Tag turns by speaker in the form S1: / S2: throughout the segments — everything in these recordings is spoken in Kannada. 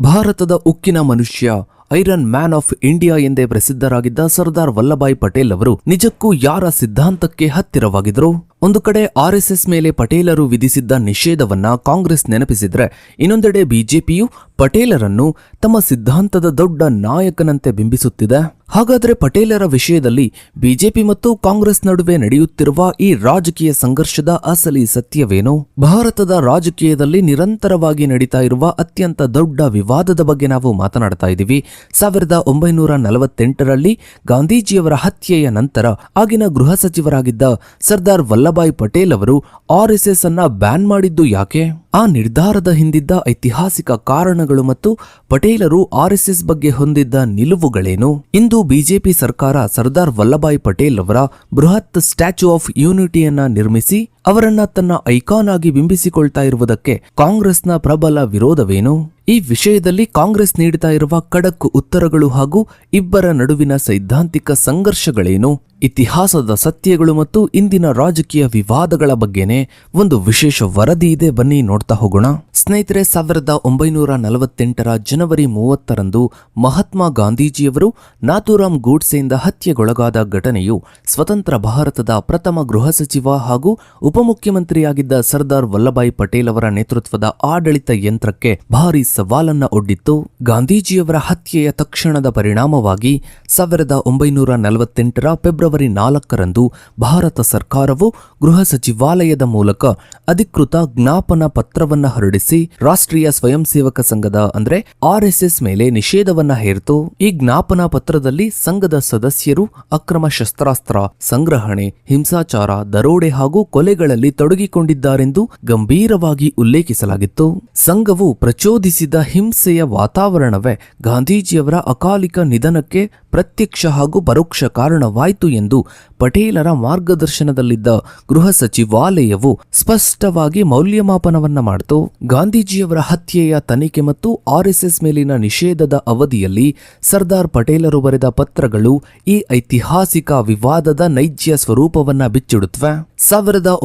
S1: ಭಾರತದ ಉಕ್ಕಿನ ಮನುಷ್ಯ, ಐರನ್ ಮ್ಯಾನ್ ಆಫ್ ಇಂಡಿಯಾ ಎಂದೇ ಪ್ರಸಿದ್ಧರಾಗಿದ್ದ ಸರ್ದಾರ್ ವಲ್ಲಭಾಯ್ ಪಟೇಲ್ ಅವರು ನಿಜಕ್ಕೂ ಯಾರ ಸಿದ್ಧಾಂತಕ್ಕೆ ಹತ್ತಿರವಾಗಿದ್ರು? ಒಂದು ಕಡೆ ಆರ್ಎಸ್ಎಸ್ ಮೇಲೆ ಪಟೇಲರು ವಿಧಿಸಿದ್ದ ನಿಷೇಧವನ್ನ ಕಾಂಗ್ರೆಸ್ ನೆನಪಿಸಿದ್ರೆ, ಇನ್ನೊಂದೆಡೆ ಬಿಜೆಪಿಯು ಪಟೇಲರನ್ನು ತಮ್ಮ ಸಿದ್ಧಾಂತದ ದೊಡ್ಡ ನಾಯಕನಂತೆ ಬಿಂಬಿಸುತ್ತಿದೆ. ಹಾಗಾದ್ರೆ ಪಟೇಲರ ವಿಷಯದಲ್ಲಿ ಬಿಜೆಪಿ ಮತ್ತು ಕಾಂಗ್ರೆಸ್ ನಡುವೆ ನಡೆಯುತ್ತಿರುವ ಈ ರಾಜಕೀಯ ಸಂಘರ್ಷದ ಅಸಲಿ ಸತ್ಯವೇನು? ಭಾರತದ ರಾಜಕೀಯದಲ್ಲಿ ನಿರಂತರವಾಗಿ ನಡೀತಾ ಇರುವ ಅತ್ಯಂತ ದೊಡ್ಡ ವಿವಾದದ ಬಗ್ಗೆ ನಾವು ಮಾತನಾಡ್ತಾ ಇದ್ದೀವಿ. 1948ರಲ್ಲಿ ಗಾಂಧೀಜಿಯವರ ಹತ್ಯೆಯ ನಂತರ ಆಗಿನ ಗೃಹ ಸಚಿವರಾಗಿದ್ದ ಸರ್ದಾರ್ ವಲ್ಲಭಾಯ್ ಪಟೇಲ್ ಅವರು ಆರ್ಎಸ್ಎಸ್ ಅನ್ನ ಬ್ಯಾನ್ ಮಾಡಿದ್ದು ಯಾಕೆ? ಆ ನಿರ್ಧಾರದ ಹಿಂದಿದ್ದ ಐತಿಹಾಸಿಕ ಕಾರಣಗಳು ಮತ್ತು ಪಟೇಲರು ಆರ್ಎಸ್ಎಸ್ ಬಗ್ಗೆ ಹೊಂದಿದ್ದ ನಿಲುವುಗಳೇನು? ಇಂದು ಬಿಜೆಪಿ ಸರ್ಕಾರ ಸರ್ದಾರ್ ವಲ್ಲಭಾಯ್ ಪಟೇಲ್ ಅವರ ಬೃಹತ್ ಸ್ಟ್ಯಾಚ್ಯೂ ಆಫ್ ಯೂನಿಟಿಯನ್ನ ನಿರ್ಮಿಸಿ ಅವರನ್ನ ತನ್ನ ಐಕಾನ್ ಆಗಿ ಬಿಂಬಿಸಿಕೊಳ್ತಾ ಇರುವುದಕ್ಕೆ ಕಾಂಗ್ರೆಸ್ನ ಪ್ರಬಲ ವಿರೋಧವೇನು? ಈ ವಿಷಯದಲ್ಲಿ ಕಾಂಗ್ರೆಸ್ ನೀಡುತ್ತಾ ಇರುವ ಖಡಕ್ ಉತ್ತರಗಳು ಹಾಗೂ ಇಬ್ಬರ ನಡುವಿನ ಸೈದ್ಧಾಂತಿಕ ಸಂಘರ್ಷಗಳೇನು? ಇತಿಹಾಸದ ಸತ್ಯಗಳು ಮತ್ತು ಇಂದಿನ ರಾಜಕೀಯ ವಿವಾದಗಳ ಬಗ್ಗೆನೇ ಒಂದು ವಿಶೇಷ ವರದಿ ಇದೆ, ಬನ್ನಿ ನೋಡ್ತಾ ಹೋಗೋಣ. ಸ್ನೇಹಿತರೆ, 1948ರ ಜನವರಿ 30ರಂದು ಮಹಾತ್ಮ ಗಾಂಧೀಜಿಯವರು ನಾಥೂರಾಮ್ ಗೂಡ್ಸೆಯಿಂದ ಹತ್ಯೆಗೊಳಗಾದ ಘಟನೆಯು ಸ್ವತಂತ್ರ ಭಾರತದ ಪ್ರಥಮ ಗೃಹ ಸಚಿವ ಹಾಗೂ ಉಪಮುಖ್ಯಮಂತ್ರಿಯಾಗಿದ್ದ ಸರ್ದಾರ್ ವಲ್ಲಭಾಯ್ ಪಟೇಲ್ ಅವರ ನೇತೃತ್ವದ ಆಡಳಿತ ಯಂತ್ರಕ್ಕೆ ಭಾರಿ ಸವಾಲನ್ನ ಒಡ್ಡಿತ್ತು. ಗಾಂಧೀಜಿಯವರ ಹತ್ಯೆಯ ತಕ್ಷಣದ ಪರಿಣಾಮವಾಗಿ 1948ರ ಫೆಬ್ರವರಿ 4ರಂದು ಭಾರತ ಸರ್ಕಾರವು ಗೃಹ ಸಚಿವಾಲಯದ ಮೂಲಕ ಅಧಿಕೃತ ಜ್ಞಾಪನ ಪತ್ರವನ್ನ ಹೊರಡಿಸಿ ರಾಷ್ಟ್ರೀಯ ಸ್ವಯಂ ಸೇವಕ ಸಂಘದ ಅಂದ್ರೆ ಆರ್ಎಸ್ಎಸ್ ಮೇಲೆ ನಿಷೇಧವನ್ನ ಹೇರಿತು. ಈ ಜ್ಞಾಪನ ಪತ್ರದಲ್ಲಿ ಸಂಘದ ಸದಸ್ಯರು ಅಕ್ರಮ ಶಸ್ತ್ರಾಸ್ತ್ರ ಸಂಗ್ರಹಣೆ, ಹಿಂಸಾಚಾರ, ದರೋಡೆ ಹಾಗೂ ಕೊಲೆಗಳಲ್ಲಿ ತೊಡಗಿಕೊಂಡಿದ್ದಾರೆಂದು ಗಂಭೀರವಾಗಿ ಉಲ್ಲೇಖಿಸಲಾಗಿತ್ತು. ಸಂಘವು ಪ್ರಚೋದಿಸಿದ ಹಿಂಸೆಯ ವಾತಾವರಣವೇ ಗಾಂಧೀಜಿಯವರ ಅಕಾಲಿಕ ನಿಧನಕ್ಕೆ ಪ್ರತ್ಯಕ್ಷ ಹಾಗೂ ಪರೋಕ್ಷ ಕಾರಣವಾಯಿತು ಎಂದು ಪಟೇಲರ ಮಾರ್ಗದರ್ಶನದಲ್ಲಿದ್ದ ಗೃಹ ಸಚಿವಾಲಯವು ಸ್ಪಷ್ಟವಾಗಿ ಮೌಲ್ಯಮಾಪನವನ್ನ ಮಾಡಿತು. ಗಾಂಧೀಜಿಯವರ ಹತ್ಯೆಯ ತನಿಖೆ ಮತ್ತು ಆರ್ಎಸ್ಎಸ್ ಮೇಲಿನ ನಿಷೇಧದ ಅವಧಿಯಲ್ಲಿ ಸರ್ದಾರ್ ಪಟೇಲರು ಬರೆದ ಪತ್ರಗಳು ಈ ಐತಿಹಾಸಿಕ ವಿವಾದದ ನೈಜ ಸ್ವರೂಪವನ್ನ ಬಿಚ್ಚಿಡುತ್ತವೆ.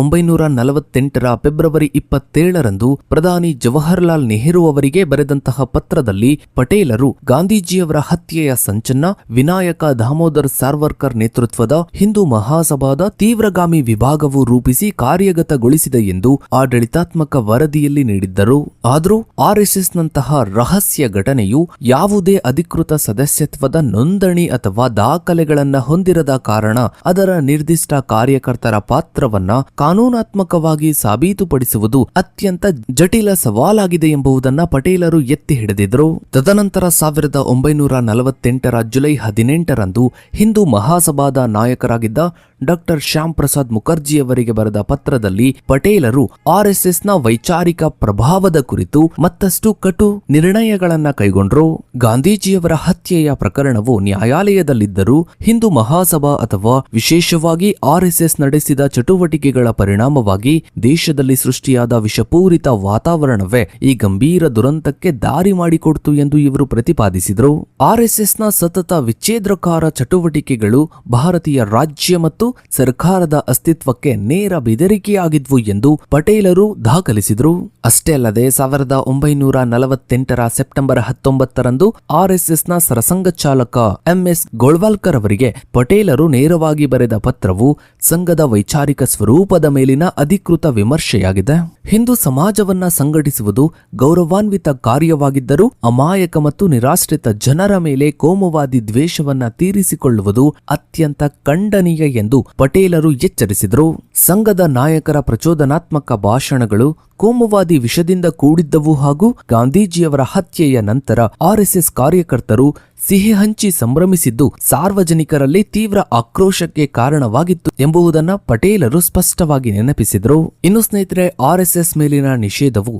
S1: 1948ರ ಫೆಬ್ರವರಿ 27ರಂದು ಪ್ರಧಾನಿ ಜವಾಹರ್ಲಾಲ್ ನೆಹರು ಅವರಿಗೆ ಬರೆದಂತಹ ಪತ್ರದಲ್ಲಿ ಪಟೇಲರು ಗಾಂಧೀಜಿಯವರ ಹತ್ಯೆಯ ಸಂಚನ್ನ ವಿನಾಯಕ ದಾಮೋದರ್ ಸಾವರ್ಕರ್ ನೇತೃತ್ವದ ಹಿಂದೂ ಮಹಾಸಭಾದ ತೀವ್ರಗಾಮಿ ವಿಭಾಗವು ರೂಪಿಸಿ ಕಾರ್ಯಗತಗೊಳಿಸಿದೆ ಎಂದು ಆಡಳಿತಾತ್ಮಕ ವರದಿಯಲ್ಲಿ ನೀಡಿದ್ದರು. ಆದರೂ ಆರ್ಎಸ್ಎಸ್ನಂತಹ ರಹಸ್ಯ ಘಟನೆಯು ಯಾವುದೇ ಅಧಿಕೃತ ಸದಸ್ಯತ್ವದ ನೋಂದಣಿ ಅಥವಾ ದಾಖಲೆಗಳನ್ನ ಹೊಂದಿರದ ಕಾರಣ ಅದರ ನಿರ್ದಿಷ್ಟ ಕಾರ್ಯಕರ್ತರ ಪಾತ್ರವನ್ನ ಕಾನೂನಾತ್ಮಕವಾಗಿ ಸಾಬೀತುಪಡಿಸುವುದು ಅತ್ಯಂತ ಜಟಿಲ ಸವಾಲಾಗಿದೆ ಎಂಬುದನ್ನ ಪಟೇಲರು ಎತ್ತಿ ಹಿಡಿದಿದ್ರು. ತದನಂತರ 1948ರ ಜುಲೈ 18ರಂದು ಹಿಂದೂ ಮಹಾಸಭಾದ ನಾಯಕರಾಗಿದ್ದ ಡಾಕ್ಟರ್ ಶ್ಯಾಮ್ ಪ್ರಸಾದ್ ಮುಖರ್ಜಿಯವರಿಗೆ ಬರೆದ ಪತ್ರದಲ್ಲಿ ಪಟೇಲರು ಆರ್ಎಸ್ಎಸ್ನ ವೈಚಾರಿಕ ಪ್ರಭಾವದ ಕುರಿತು ಮತ್ತಷ್ಟು ಕಟು ನಿರ್ಣಯಗಳನ್ನ ಕೈಗೊಂಡ್ರು. ಗಾಂಧೀಜಿಯವರ ಹತ್ಯೆಯ ಪ್ರಕರಣವು ನ್ಯಾಯಾಲಯದಲ್ಲಿದ್ದರೂ ಹಿಂದೂ ಮಹಾಸಭಾ ಅಥವಾ ವಿಶೇಷವಾಗಿ ಆರ್ಎಸ್ಎಸ್ ನಡೆಸಿದ ಚಟುವಟಿಕೆಗಳ ಪರಿಣಾಮವಾಗಿ ದೇಶದಲ್ಲಿ ಸೃಷ್ಟಿಯಾದ ವಿಷಪೂರಿತ ವಾತಾವರಣವೇ ಈ ಗಂಭೀರ ದುರಂತಕ್ಕೆ ದಾರಿ ಮಾಡಿಕೊಡ್ತು ಎಂದು ಇವರು ಪ್ರತಿಪಾದಿಸಿದರು. ಆರ್ಎಸ್ಎಸ್ನ ಸತತ ವಿಚ್ಛೇದ್ರಕಾರ ಚಟುವಟಿಕೆಗಳು ಭಾರತೀಯ ರಾಜ್ಯ ಮತ್ತು ಸರ್ಕಾರದ ಅಸ್ತಿತ್ವಕ್ಕೆ ನೇರ ಬೆದರಿಕೆಯಾಗಿದ್ವು ಎಂದು ಪಟೇಲರು ದಾಖಲಿಸಿದರು. ಅಷ್ಟೇ ಅಲ್ಲದೆ 1948ರ ಸೆಪ್ಟೆಂಬರ್ 19ರಂದು ಆರ್ಎಸ್ಎಸ್ನ ಸರಸಂಘ ಚಾಲಕ ಎಂಎಸ್ ಗೋಳ್ವಾಲ್ಕರ್ ಅವರಿಗೆ ಪಟೇಲರು ನೇರವಾಗಿ ಬರೆದ ಪತ್ರವು ಸಂಘದ ವೈಚಾರಿಕ ಸ್ವರೂಪದ ಮೇಲಿನ ಅಧಿಕೃತ ವಿಮರ್ಶೆಯಾಗಿದೆ. ಹಿಂದೂ ಸಮಾಜವನ್ನ ಸಂಘಟಿಸುವುದು ಗೌರವಾನ್ವಿತ ಕಾರ್ಯವಾಗಿದ್ದರೂ ಅಮಾಯಕ ಮತ್ತು ನಿರಾಶ್ರಿತ ಜನರ ಮೇಲೆ ಕೋಮುವಾದಿ ದ್ವೇಷವನ್ನ ತೀರಿಸಿಕೊಳ್ಳುವುದು ಅತ್ಯಂತ ಖಂಡನೀಯ ಎಂದು ಪಟೇಲರು ಎಚ್ಚರಿಸಿದರು. ಸಂಘದ ನಾಯಕರ ಪ್ರಚೋದನಾತ್ಮಕ ಭಾಷಣಗಳು ಕೋಮುವಾದಿ ವಿಷದಿಂದ ಕೂಡಿದ್ದವು ಹಾಗೂ ಗಾಂಧೀಜಿಯವರ ಹತ್ಯೆಯ ನಂತರ ಆರ್ಎಸ್ಎಸ್ ಕಾರ್ಯಕರ್ತರು ಸಿಹಿ ಹಂಚಿ ಸಂಭ್ರಮಿಸಿದ್ದು ಸಾರ್ವಜನಿಕರಲ್ಲಿ ತೀವ್ರ ಆಕ್ರೋಶಕ್ಕೆ ಕಾರಣವಾಗಿತ್ತು ಎಂಬುದನ್ನು ಪಟೇಲರು ಸ್ಪಷ್ಟವಾಗಿ ನೆನಪಿಸಿದರು. ಇನ್ನು ಸ್ನೇಹಿತರೆ, ಆರ್ಎಸ್ಎಸ್ ಮೇಲಿನ ನಿಷೇಧವು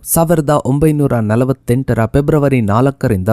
S1: 1948ರ ಫೆಬ್ರವರಿ 4ರಿಂದ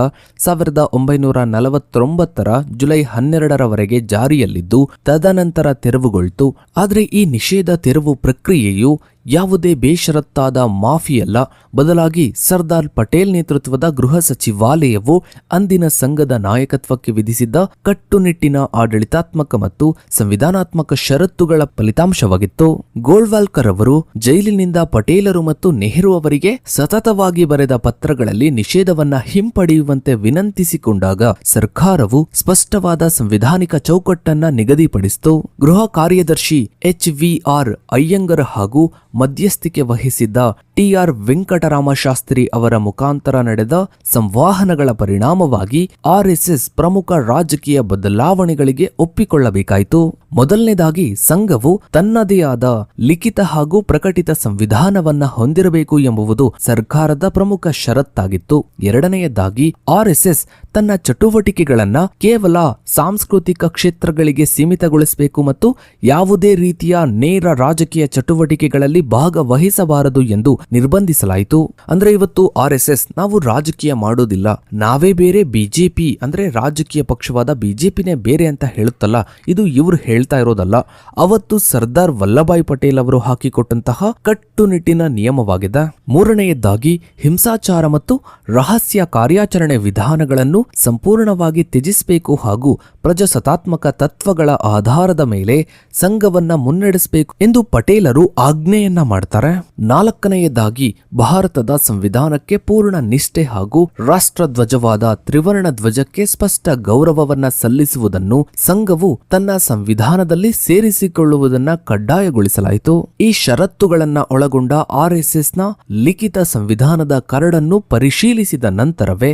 S1: 1949ರ ಜುಲೈ 12ರವರೆಗೆ ಜಾರಿಯಲ್ಲಿದ್ದು ತದನಂತರ ತೆರವುಗೊಳ್ತು. ಆದರೆ ಈ ನಿಷೇಧ ತೆರವು ಪ್ರಕ್ರಿಯೆಯು ಯಾವುದೇ ಬೇಷರತ್ತಾದ ಮಾಫಿಯಲ್ಲ, ಬದಲಾಗಿ ಸರ್ದಾರ್ ಪಟೇಲ್ ನೇತೃತ್ವದ ಗೃಹ ಸಚಿವಾಲಯವು ಅಂದಿನ ಸಂಘದ ನಾಯಕತ್ವಕ್ಕೆ ವಿಧಿಸಿದ್ದ ಕಟ್ಟುನಿಟ್ಟಿನ ಆಡಳಿತಾತ್ಮಕ ಮತ್ತು ಸಂವಿಧಾನಾತ್ಮಕ ಷರತ್ತುಗಳ ಫಲಿತಾಂಶವಾಗಿತ್ತು. ಗೋಲ್ವಾಲ್ಕರ್ ಅವರು ಜೈಲಿನಿಂದ ಪಟೇಲರು ಮತ್ತು ನೆಹರು ಅವರಿಗೆ ಸತತವಾಗಿ ಬರೆದ ಪತ್ರಗಳಲ್ಲಿ ನಿಷೇಧವನ್ನ ಹಿಂಪಡೆಯುವಂತೆ ವಿನಂತಿಸಿಕೊಂಡಾಗ ಸರ್ಕಾರವು ಸ್ಪಷ್ಟವಾದ ಸಂವಿಧಾನಿಕ ಚೌಕಟ್ಟನ್ನ ನಿಗದಿಪಡಿಸಿತು. ಗೃಹ ಕಾರ್ಯದರ್ಶಿ HVR ಅಯ್ಯಂಗರ್ ಹಾಗೂ ಮಧ್ಯಸ್ಥಿಕೆ ವಹಿಸಿದ್ದ TR ವೆಂಕಟರಾಮ ಶಾಸ್ತ್ರಿ ಅವರ ಮುಖಾಂತರ ನಡೆದ ಸಂವಹನಗಳ ಪರಿಣಾಮವಾಗಿ RSS ಪ್ರಮುಖ ರಾಜಕೀಯ ಬದಲಾವಣೆಗಳಿಗೆ ಒಪ್ಪಿಕೊಳ್ಳಬೇಕಾಯಿತು. ಮೊದಲನೇದಾಗಿ ಸಂಘವು ತನ್ನದೇ ಆದ ಲಿಖಿತ ಹಾಗೂ ಪ್ರಕಟಿತ ಸಂವಿಧಾನವನ್ನ ಹೊಂದಿರಬೇಕು ಎಂಬುದು ಸರ್ಕಾರದ ಪ್ರಮುಖ ಷರತ್ತಾಗಿತ್ತು. ಎರಡನೆಯದಾಗಿ RSS ತನ್ನ ಚಟುವಟಿಕೆಗಳನ್ನ ಕೇವಲ ಸಾಂಸ್ಕೃತಿಕ ಕ್ಷೇತ್ರಗಳಿಗೆ ಸೀಮಿತಗೊಳಿಸಬೇಕು ಮತ್ತು ಯಾವುದೇ ರೀತಿಯ ನೇರ ರಾಜಕೀಯ ಚಟುವಟಿಕೆಗಳಲ್ಲಿ ಭಾಗವಹಿಸಬಾರದು ಎಂದು ನಿರ್ಬಂಧಿಸಲಾಯಿತು. ಅಂದ್ರೆ ಇವತ್ತು RSS ನಾವು ರಾಜಕೀಯ ಮಾಡೋದಿಲ್ಲ, ನಾವೇ ಬೇರೆ, ಬಿಜೆಪಿ ಅಂದ್ರೆ ರಾಜಕೀಯ ಪಕ್ಷವಾದ ಬಿಜೆಪಿನೇ ಬೇರೆ ಅಂತ ಹೇಳುತ್ತಲ್ಲ, ಇದು ಇವರು ಹೇಳ್ತಾ ಇರೋದಲ್ಲ. ಅವತ್ತು ಸರ್ದಾರ್ ವಲ್ಲಭಾಯ್ ಪಟೇಲ್ ಅವರು ಹಾಕಿಕೊಟ್ಟಂತಹ ಕಟ್ಟುನಿಟ್ಟಿನ ನಿಯಮವಾಗಿದೆ. ಮೂರನೆಯದಾಗಿ ಹಿಂಸಾಚಾರ ಮತ್ತು ರಹಸ್ಯ ಕಾರ್ಯಾಚರಣೆ ವಿಧಾನಗಳನ್ನು ಸಂಪೂರ್ಣವಾಗಿ ತ್ಯಜಿಸಬೇಕು ಹಾಗೂ ಪ್ರಜಾಸತ್ತಾತ್ಮಕ ತತ್ವಗಳ ಆಧಾರದ ಮೇಲೆ ಸಂಘವನ್ನ ಮುನ್ನಡೆಸಬೇಕು ಎಂದು ಪಟೇಲರು ಆಜ್ಞೆಯನ್ನ ಮಾಡ್ತಾರೆ. ನಾಲ್ಕನೆಯದಾಗಿ ಭಾರತದ ಸಂವಿಧಾನಕ್ಕೆ ಪೂರ್ಣ ನಿಷ್ಠೆ ಹಾಗೂ ರಾಷ್ಟ್ರಧ್ವಜವಾದ ತ್ರಿವರ್ಣ ಧ್ವಜಕ್ಕೆ ಸ್ಪಷ್ಟ ಗೌರವವನ್ನ ಸಲ್ಲಿಸುವುದನ್ನು ಸಂಘವು ತನ್ನ ಸಂವಿಧಾನದಲ್ಲಿ ಸೇರಿಸಿಕೊಳ್ಳುವುದನ್ನ ಕಡ್ಡಾಯಗೊಳಿಸಲಾಯಿತು. ಈ ಷರತ್ತುಗಳನ್ನ ಒಳಗೊಂಡ RSSನ ಲಿಖಿತ ಸಂವಿಧಾನದ ಕರಡನ್ನು ಪರಿಶೀಲಿಸಿದ ನಂತರವೇ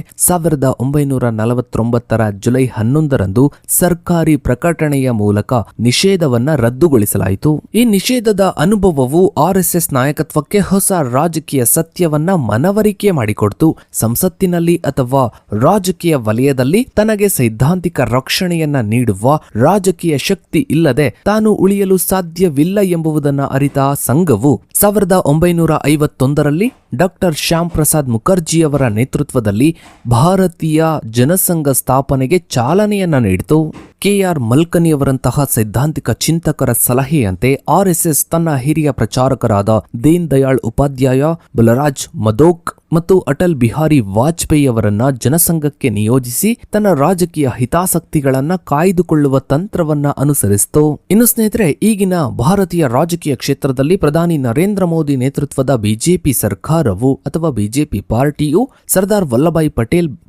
S1: 1949ರ ಜುಲೈ 11ರಂದು ಸರ್ಕಾರಿ ಪ್ರಕಟಣೆಯ ಮೂಲಕ ನಿಷೇಧವನ್ನ ರದ್ದುಗೊಳಿಸಲಾಯಿತು. ಈ ನಿಷೇಧದ ಅನುಭವವು RSS ನಾಯಕತ್ವಕ್ಕೆ ಹೊಸ ರಾಜಕೀಯ ಸತ್ಯವನ್ನ ಮನವರಿಕೆ ಮಾಡಿಕೊಡ್ತು. ಸಂಸತ್ತಿನಲ್ಲಿ ಅಥವಾ ರಾಜಕೀಯ ವಲಯದಲ್ಲಿ ತನಗೆ ಸೈದ್ಧಾಂತಿಕ ರಕ್ಷಣೆಯನ್ನ ನೀಡುವ ರಾಜಕೀಯ ಶಕ್ತಿ ಇಲ್ಲದೆ ತಾನು ಉಳಿಯಲು ಸಾಧ್ಯವಿಲ್ಲ ಎಂಬುದನ್ನ ಅರಿತ ಸಂಘವು 1951ರಲ್ಲಿ ಡಾಕ್ಟರ್ ಶ್ಯಾಮ್ ಪ್ರಸಾದ್ ಮುಖರ್ಜಿಯವರ ನೇತೃತ್ವದಲ್ಲಿ ಭಾರತೀಯ ಜನಸಂಘ ಸ್ಥಾಪನೆಗೆ ಚಾಲನೆಯನ್ನ ನೀಡಿತು. KR ಮಲ್ಕನಿಯವರಂತಹ ಸೈದ್ಧಾಂತಿಕ ಚಿಂತಕರ ಸಲಹೆಯಂತೆ RSS ತನ್ನ ಹಿರಿಯ ಪ್ರಚಾರಕರಾದ ದೀನ್ ದಯಾಳ್ ಉಪಾಧ್ಯಾಯ, ಬಲರಾಜ್ ಮಧೋಕ್ ಮತ್ತು ಅಟಲ್ ಬಿಹಾರಿ ವಾಜಪೇಯಿ ಅವರನ್ನ ಜನಸಂಘಕ್ಕೆ ನಿಯೋಜಿಸಿ ತನ್ನ ರಾಜಕೀಯ ಹಿತಾಸಕ್ತಿಗಳನ್ನ ಕಾಯ್ದುಕೊಳ್ಳುವ ತಂತ್ರವನ್ನ ಅನುಸರಿಸಿತು. ಇನ್ನು ಸ್ನೇಹಿತರೆ, ಈಗಿನ ಭಾರತೀಯ ರಾಜಕೀಯ ಕ್ಷೇತ್ರದಲ್ಲಿ ಪ್ರಧಾನಿ ನರೇಂದ್ರ ಮೋದಿ ನೇತೃತ್ವದ ಬಿಜೆಪಿ ಸರ್ಕಾರವು ಅಥವಾ ಬಿಜೆಪಿ ಪಾರ್ಟಿಯು ಸರ್ದಾರ್ ವಲ್ಲಭಾಯ್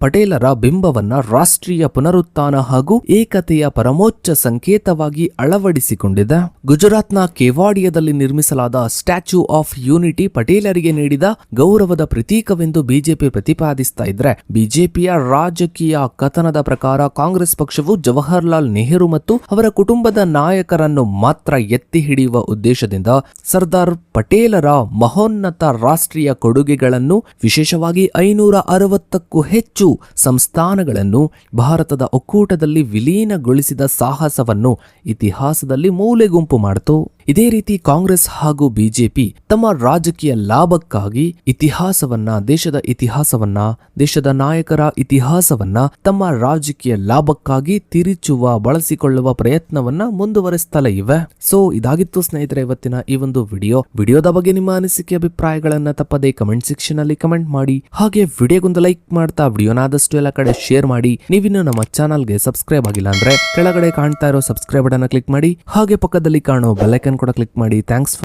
S1: ಪಟೇಲರ ಬಿಂಬವನ್ನ ರಾಷ್ಟ್ರೀಯ ಪುನರುತ್ಥಾನ ಹಾಗೂ ಏಕತೆಯ ಪರಮೋಚ್ಚ ಸಂಕೇತವಾಗಿ ಅಳವಡಿಸಿಕೊಂಡಿದೆ. ಗುಜರಾತ್ನ ಕೇವಾಡಿಯಾದಲ್ಲಿ ನಿರ್ಮಿಸಲಾದ ಸ್ಟ್ಯಾಚ್ಯೂ ಆಫ್ ಯೂನಿಟಿ ಪಟೇಲರಿಗೆ ನೀಡಿದ ಗೌರವದ ಪ್ರತೀಕವೆಂದು ಬಿಜೆಪಿ ಪ್ರತಿಪಾದಿಸ್ತಾ ಇದ್ರೆ, ಬಿಜೆಪಿಯ ರಾಜಕೀಯ ಕಥನದ ಪ್ರಕಾರ ಕಾಂಗ್ರೆಸ್ ಪಕ್ಷವು ಜವಾಹರ್ಲಾಲ್ ನೆಹರು ಮತ್ತು ಅವರ ಕುಟುಂಬದ ನಾಯಕರನ್ನು ಮಾತ್ರ ಎತ್ತಿ ಹಿಡಿಯುವ ಉದ್ದೇಶದಿಂದ ಸರ್ದಾರ್ ಪಟೇಲರ ಮಹೋನ್ನತ ರಾಷ್ಟ್ರೀಯ ಕೊಡುಗೆಗಳನ್ನು, ವಿಶೇಷವಾಗಿ 560ಕ್ಕೂ ಹೆಚ್ಚು ಸಂಸ್ಥಾನಗಳನ್ನು ಭಾರತದ ಒಕ್ಕೂಟದಲ್ಲಿ ವಿಲೀನಗೊಳಿಸಿದ ಸಾಹಸವನ್ನು ಇತಿಹಾಸದಲ್ಲಿ ಮೂಲೆಗುಂಪು ಮಾಡಿತು. ಇದೇ ರೀತಿ ಕಾಂಗ್ರೆಸ್ ಹಾಗೂ ಬಿಜೆಪಿ ತಮ್ಮ ರಾಜಕೀಯ ಲಾಭಕ್ಕಾಗಿ ದೇಶದ ಇತಿಹಾಸವನ್ನ, ದೇಶದ ನಾಯಕರ ಇತಿಹಾಸವನ್ನ ತಮ್ಮ ರಾಜಕೀಯ ಲಾಭಕ್ಕಾಗಿ ತಿರುಚುವ, ಬಳಸಿಕೊಳ್ಳುವ ಪ್ರಯತ್ನವನ್ನ ಮುಂದುವರಿಸುತ್ತಲೇ ಇವೆ. ಸೊ ಇದಾಗಿತ್ತು ಸ್ನೇಹಿತರೆ ಇವತ್ತಿನ ಈ ಒಂದು ವಿಡಿಯೋದ ಬಗ್ಗೆ ನಿಮ್ಮ ಅನಿಸಿಕೆ ಅಭಿಪ್ರಾಯಗಳನ್ನ ತಪ್ಪದೇ ಕಮೆಂಟ್ ಸೆಕ್ಷನ್ ಅಲ್ಲಿ ಕಮೆಂಟ್ ಮಾಡಿ. ಹಾಗೆ ವಿಡಿಯೋಗೊಂದು ಲೈಕ್ ಮಾಡ್ತಾ ವಿಡಿಯೋನಾದಷ್ಟು ಎಲ್ಲ ಕಡೆ ಶೇರ್ ಮಾಡಿ. ನೀವಿನ್ನು ನಮ್ಮ ಚಾನಲ್ಗೆ ಸಬ್ಸ್ಕ್ರೈಬ್ ಆಗಿಲ್ಲ ಅಂದ್ರೆ ಕೆಳಗಡೆ ಕಾಣ್ತಾ ಇರೋ ಸಬ್ಸ್ಕ್ರೈಬ್ ಬಟನ್ ಕ್ಲಿಕ್ ಮಾಡಿ. ಹಾಗೆ ಪಕ್ಕದಲ್ಲಿ ಕಾಣೋ ಬೆಲ್ ಐಕಾನ್ ಕೂಡ ಕ್ಲಿಕ್ ಮಾಡಿ. ಥ್ಯಾಂಕ್ಸ್.